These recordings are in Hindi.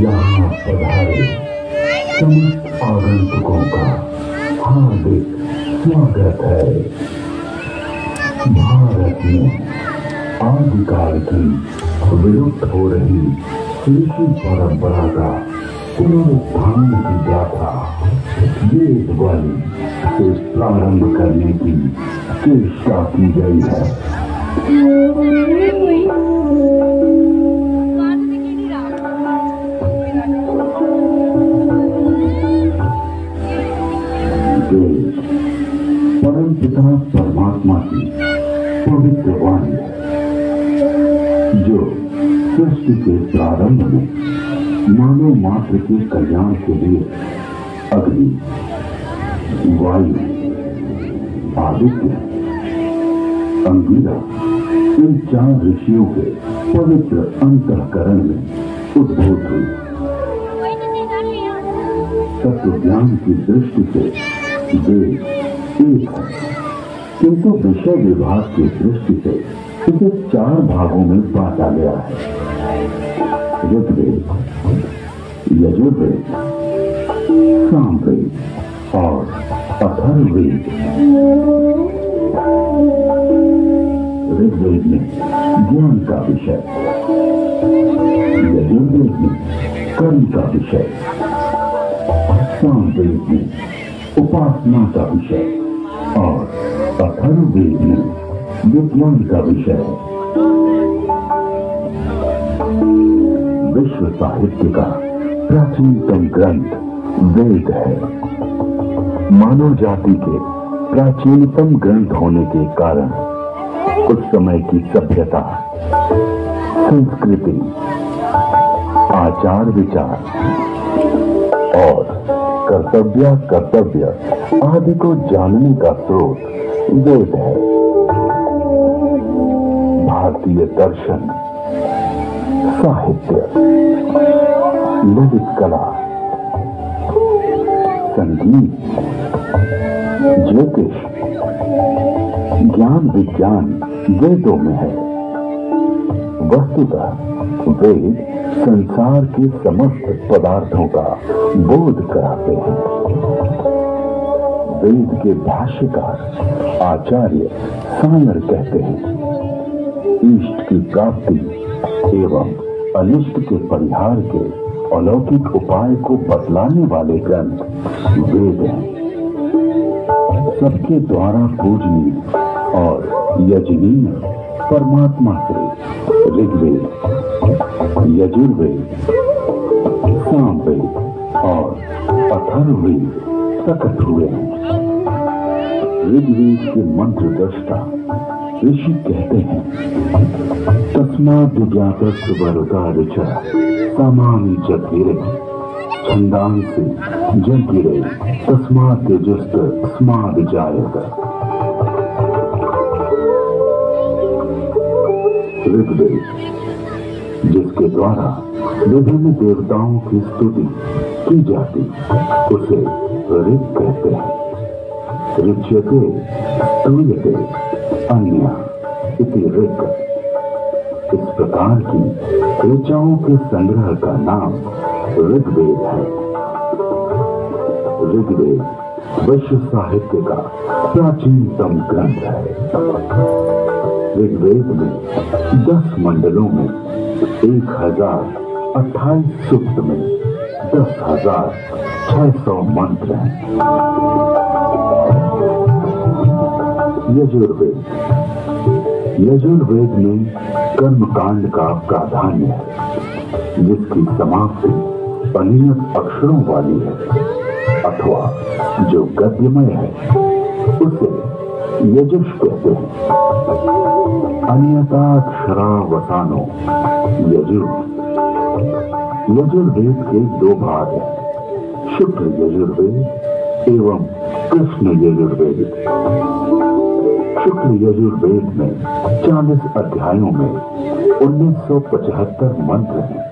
यहाँ पधारे समस्त आगंतुकों का हार्दिक स्वागत है। भारत में आदिकाल की विलुप्त हो रही कृषि परंपरा का पुनरुत्थान की गाथा वेद वाली से प्रारंभ करने की चेष्टा की गई है। परम पिता परमात्मा की पवित्र वाणी है, जो सृष्टि के प्रारंभ में मानव मात्र के कल्याण के लिए अग्नि, वायु, आदित्य, अंगिरा इन 4 ऋषियों के पवित्र अंतःकरण में उद्भूत हुई। तत्व ज्ञान की दृष्टि से वेद एक है, किंतु विषय विभाग की दृष्टि से इसे 4 भागों में बांटा गया है। ऋग्वेद, यजुर्वेद, सामवेद और अथर्ववेद। ऋग्वेद में ज्ञान का विषय, यजुर्वेद में कर्म का विषय, सामवेद में उपासना का विषय और अथर्ववेद में विज्ञान का विषय है। विश्व साहित्य का प्राचीनतम ग्रंथ वेद है। मानव जाति के प्राचीनतम ग्रंथ होने के कारण उस समय की सभ्यता, संस्कृति, आचार विचार और कर्तव्य आदि को जानने का स्रोत वेद है। भारतीय दर्शन, साहित्य, ललित कला, संगीत, ज्योतिष, ज्ञान विज्ञान वेदों में है। वस्तुतः वेद संसार के समस्त पदार्थों का बोध कराते हैं। वेद के भाष्यकार आचार्य सायर कहते हैं, इष्ट की प्राप्ति एवं अनिष्ट के परिहार के अलौकिक उपाय को बतलाने वाले ग्रंथ वेद हैं। सबके द्वारा पूजनीय और यजनीय परमात्मा से ऋग्वेद, यजुर्वेद, सामवेद और अथर्ववेद प्रकट हुए हैं। ऋग्वेद के मंत्र दृष्टा ऋषि कहते हैं, तस्माद् ज्ञातस्य वरुता ऋचा सामानि जगिरे छंदांसि जगिरे तस्मात् तेजस्त स्माद् जायत। ऋग्वेद, जिसके द्वारा विभिन्न देवताओं की स्तुति की जाती, उसे ऋग कहते हैं। ऋच्यते स्तूयते अन्य इति ऋग। इस प्रकार की ऋचाओं के संग्रह का नाम ऋग्वेद है। ऋग्वेद विश्व साहित्य का प्राचीनतम ग्रंथ है। ऋग्वेद में 10 मंडलों में 1028 सूक्त में 10,600 मंत्र हैं। यजुर्वेद, यजुर्वेद में कर्मकांड का प्राधान्य है, जिसकी समाप्ति अनियत अक्षरों वाली है अथवा जो गद्यमय है, उसे यजुष कहते हैं। अनियताक्षरावसानो यजुर। यजुर्वेद के 2 भाग हैं, शुक्ल यजुर्वेद एवं कृष्ण यजुर्वेद। शुक्ल यजुर्वेद में 40 अध्यायों में 1975 मंत्र हैं।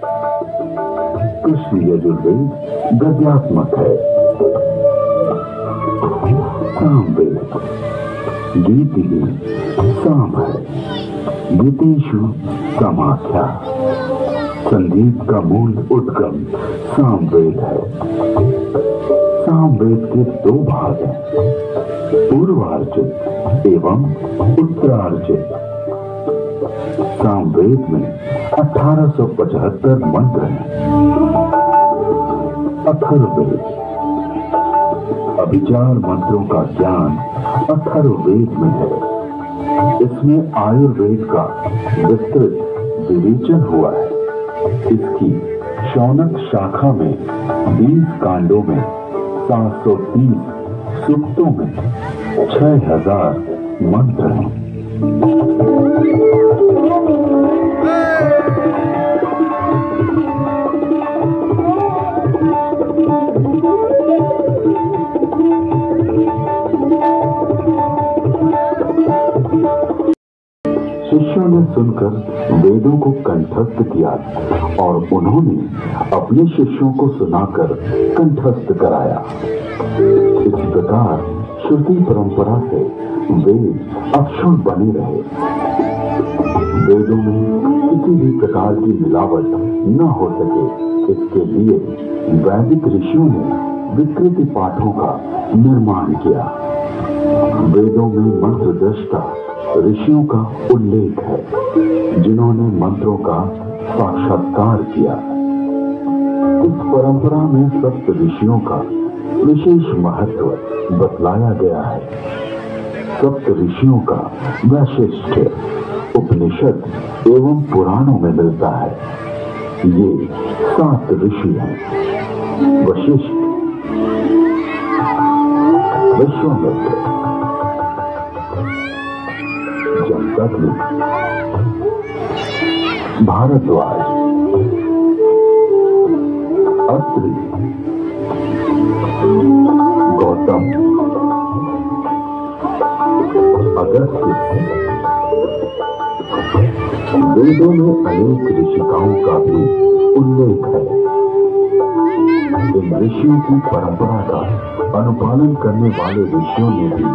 कृष्ण यजुर्वेद गद्यात्मक है। सामवेद गीति साम है, गीतेषु समाख्या। संगीत का मूल उद्गम सामवेद है। सामवेद के दो भाग हैं, पूर्वार्चित एवं उत्तरार्चित। सामवेद में 1875 मंत्र हैं। अथर्ववेद, अभिचार मंत्रों का ज्ञान अथर्ववेद में है। इसमें आयुर्वेद का विस्तृत विवेचन हुआ है। इसकी शौनक शाखा में 20 कांडों में 730 सूक्तों में 6000 मंत्र हैं। शिष्यों ने सुनकर वेदों को कंठस्थ किया और उन्होंने अपने शिष्यों को सुनाकर कंठस्थ कराया। इस प्रकार श्रुति परंपरा से वेद अक्षुण्ण बने रहे। वेदों में किसी भी प्रकार की मिलावट न हो सके, इसके लिए वैदिक ऋषियों ने विकृति पाठों का निर्माण किया। वेदों में मंत्र दृष्टा ऋषियों का उल्लेख है, जिन्होंने मंत्रों का साक्षात्कार किया। इस परंपरा में सप्त ऋषियों का विशेष महत्व बतलाया गया है। सप्त ऋषियों का वैशिष्ट्य उपनिषद एवं पुराणों में मिलता है। ये 7 ऋषि हैं: वशिष्ठ, विश्वामित्र, जमदग्नि, भारद्वाज, अत्रि, गौतम, अगस्त्य। वेदों में अनेक ऋषिकाओं का भी उल्लेख है। इन ऋषियों की परंपरा का अनुपालन करने वाले ऋषियों ने भी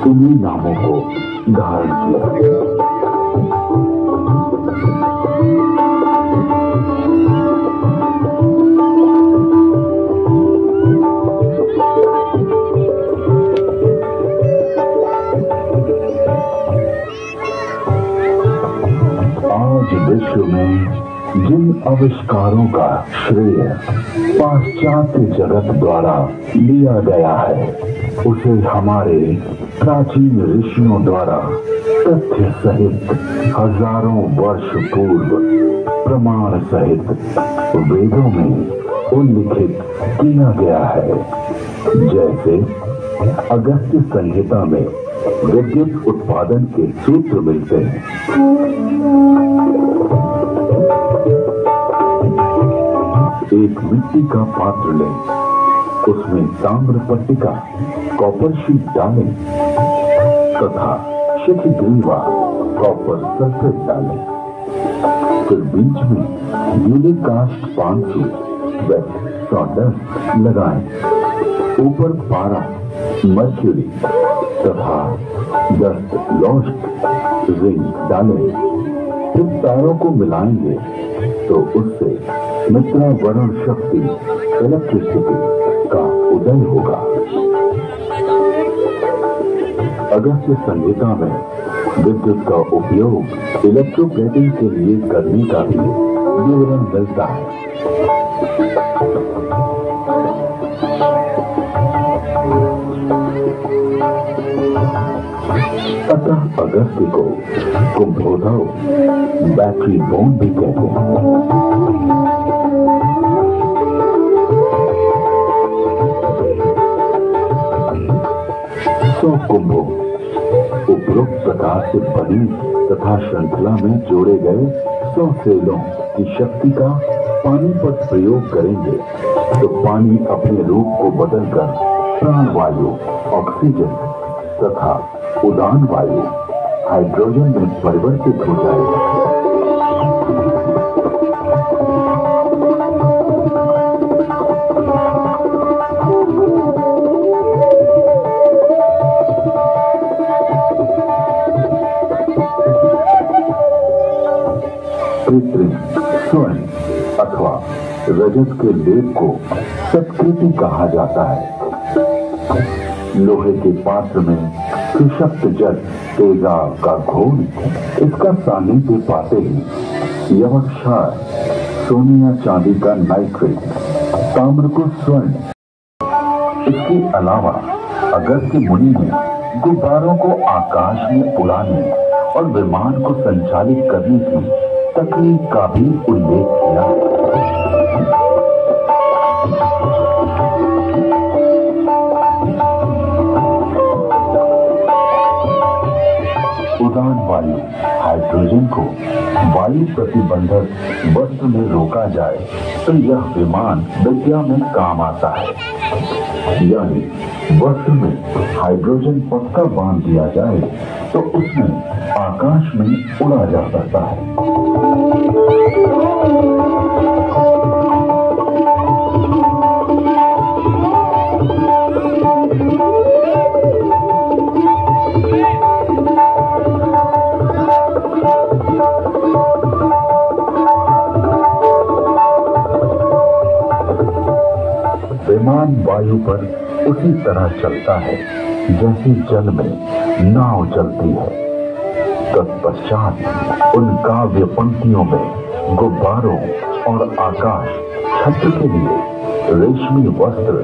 इन्हीं नामों को धारण किया। आज विश्व में जिन आविष्कारों का श्रेय पाश्चात्य जगत द्वारा लिया गया है, उसे हमारे प्राचीन ऋषियों द्वारा तथ्य सहित हजारों वर्ष पूर्व प्रमाण सहित वेदों में उल्लिखित किया गया है। जैसे अगस्त्य संहिता में विद्युत उत्पादन के सूत्र मिलते हैं। एक मिट्टी का पात्र लें, उसमें ताम्र पट्टिका कॉपर शीट डालें तथा शिखग्रीवा कॉपर सल्फेट डालें। फिर बीच में यूनिक कास्ट 500 व सॉडस्ट लगाएं। ऊपर पारा, मर्क्यूरी तथा 10 लॉस्ट रिंग डालें। फिर तारों को मिलाएंगे तो उससे मित्रा वरुण शक्ति इलेक्ट्रिसिटी का उदय होगा। अगस्त्य संहिता में विद्युत का उपयोग इलेक्ट्रोप्लेटिंग के लिए करने का भी विवरण मिलता है। अतः अगस्त्य को कुंभोधव बैटरी बोन भी कहते हैं। कुंभों उपरोक्त प्रकार से बनी तथा श्रृंखला में जोड़े गए 100 सेलों की शक्ति का पानी पर प्रयोग करेंगे तो पानी अपने रूप को बदलकर प्राणवायु, ऑक्सीजन तथा उदान वायु, हाइड्रोजन में परिवर्तित हो जाएगा। कृत्रिम, स्वर्ण अथवा रजत के लेप को सत्कृति कहा जाता है। लोहे के पात्र में सुषक्त जल तेजाब का घोल इसका सानिध्य पाते ही यमक क्षार सोने या चांदी का नाइट्रेट, ताम्र को स्वर्ण। इसके अलावा अगस्त्य मुनि ने गुब्बारों को आकाश में उड़ाने और विमान को संचालित करने की तकनीक का भी उल्लेख किया। उड़ान वायु हाइड्रोजन को वायु प्रतिबंधक वस्त्र में रोका जाए तो यह विमान विद्या में काम आता है। यानी वस्त्र में हाइड्रोजन पक्का बांध दिया जाए तो उसमें आकाश में उड़ा जा सकता है। विमान वायु पर उसी तरह चलता है जैसे जल में नाव चलती है। तत्पश्चात उन काव्य पंक्तियों में गुब्बारों और आकाश छत्र के लिए रेशमी वस्त्र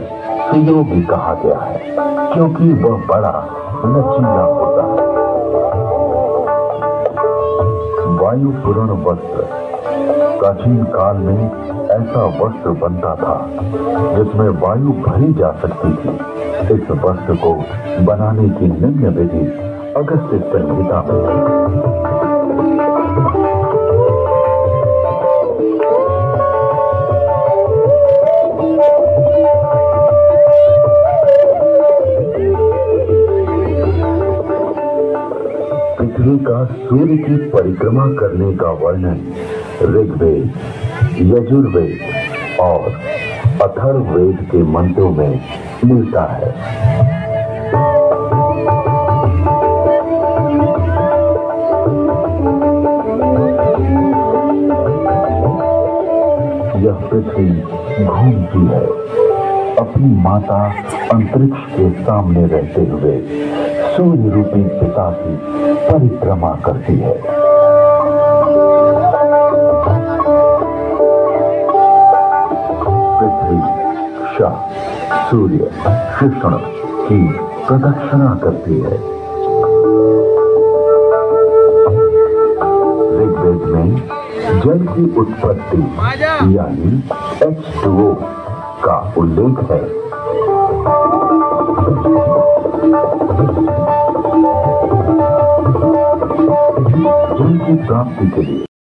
सुयोगी कहा गया है, क्योंकि वह बड़ा लचीला होता है। वायु पूर्ण वस्त्र प्राचीन काल में ऐसा वस्त्र बनता था जिसमें वायु भरी जा सकती थी। इस वस्त्र को बनाने की निम्न विधि अगस्त्य संहिता में। पृथ्वी का सूर्य की परिक्रमा करने का वर्णन ऋग्वेद, यजुर्वेद और अथर्ववेद के मंत्रों में मिलता है। यह पृथ्वी घूमती है, अपनी माता अंतरिक्ष के सामने रहते हुए सूर्य रूपी पिता की परिक्रमा करती है। पृथ्वी सूर्य कृष्ण की प्रदक्षिणा करती है। ऋग्वेद में जल की उत्पत्ति यानी H2O का उल्लेख है। जल की प्राप्ति के लिए